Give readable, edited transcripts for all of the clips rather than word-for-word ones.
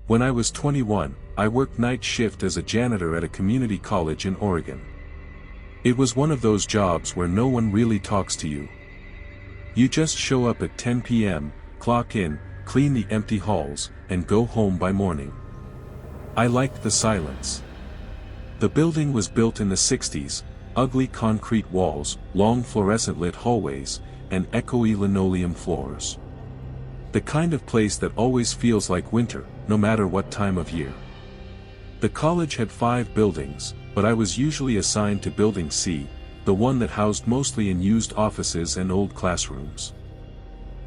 When I was 21, I worked night shift as a janitor at a community college in Oregon. It was one of those jobs where no one really talks to you. You just show up at 10 p.m., clock in, clean the empty halls, and go home by morning. I liked the silence. The building was built in the 60s, ugly concrete walls, long fluorescent-lit hallways, and echoey linoleum floors. The kind of place that always feels like winter, no matter what time of year. The college had 5 buildings, but I was usually assigned to Building C, the one that housed mostly unused offices and old classrooms.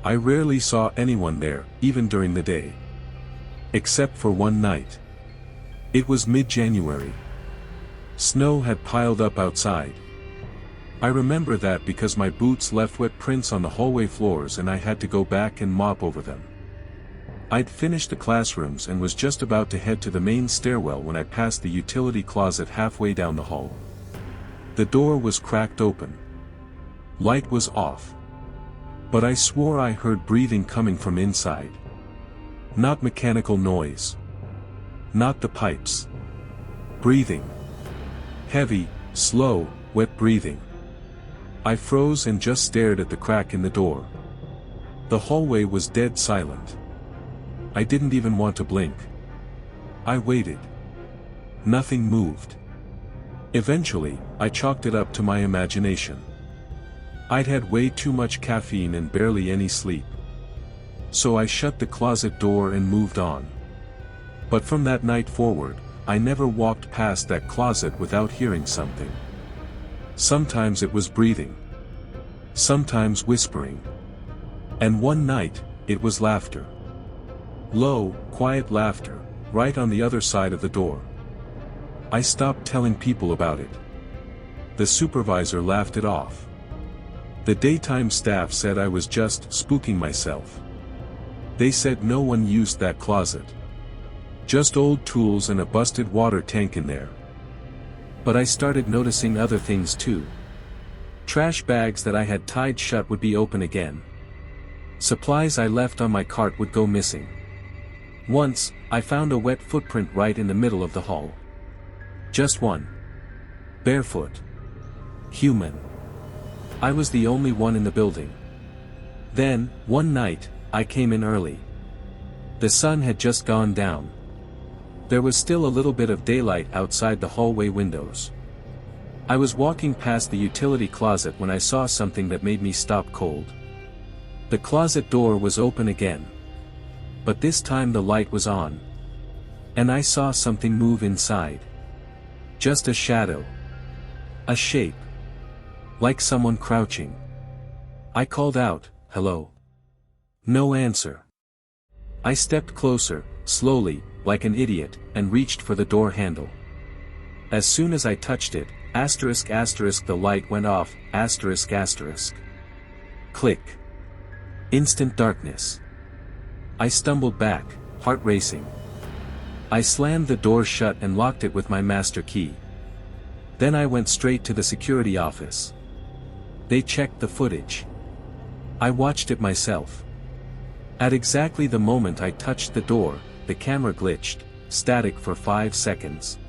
I rarely saw anyone there, even during the day. Except for one night. It was mid-January. Snow had piled up outside. I remember that because my boots left wet prints on the hallway floors and I had to go back and mop over them. I'd finished the classrooms and was just about to head to the main stairwell when I passed the utility closet halfway down the hall. The door was cracked open. Light was off. But I swore I heard breathing coming from inside. Not mechanical noise. Not the pipes. Breathing. Heavy, slow, wet breathing. I froze and just stared at the crack in the door. The hallway was dead silent. I didn't even want to blink. I waited. Nothing moved. Eventually, I chalked it up to my imagination. I'd had way too much caffeine and barely any sleep. So I shut the closet door and moved on. But from that night forward, I never walked past that closet without hearing something. Sometimes it was breathing. Sometimes whispering. And one night, it was laughter. Low, quiet laughter, right on the other side of the door. I stopped telling people about it. The supervisor laughed it off. The daytime staff said I was just spooking myself. They said no one used that closet. Just old tools and a busted water tank in there. But I started noticing other things too. Trash bags that I had tied shut would be open again. Supplies I left on my cart would go missing. Once, I found a wet footprint right in the middle of the hall. Just one. Barefoot. Human. I was the only one in the building. Then, one night, I came in early. The sun had just gone down. There was still a little bit of daylight outside the hallway windows. I was walking past the utility closet when I saw something that made me stop cold. The closet door was open again. But this time the light was on. And I saw something move inside. Just a shadow. A shape. Like someone crouching. I called out, "Hello." No answer. I stepped closer, slowly, like an idiot, and reached for the door handle. As soon as I touched it, the light went off, Click. Instant darkness. I stumbled back, heart racing. I slammed the door shut and locked it with my master key. Then I went straight to the security office. They checked the footage. I watched it myself. At exactly the moment I touched the door, the camera glitched, static for 5 seconds.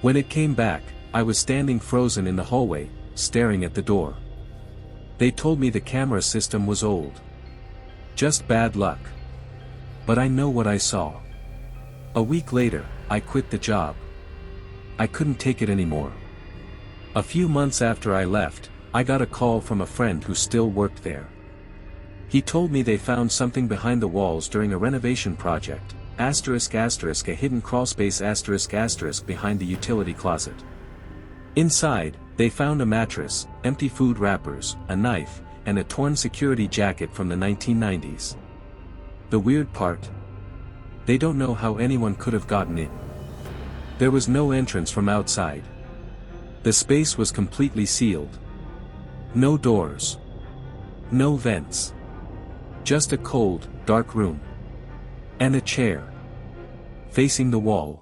When it came back, I was standing frozen in the hallway, staring at the door. They told me the camera system was old. Just bad luck. But I know what I saw. A week later, I quit the job. I couldn't take it anymore. A few months after I left, I got a call from a friend who still worked there. He told me they found something behind the walls during a renovation project, a hidden crawlspace behind the utility closet. Inside, they found a mattress, empty food wrappers, a knife, and a torn security jacket from the 1990s. The weird part? They don't know how anyone could have gotten in. There was no entrance from outside. The space was completely sealed. No doors. No vents. Just a cold, dark room. And a chair. Facing the wall.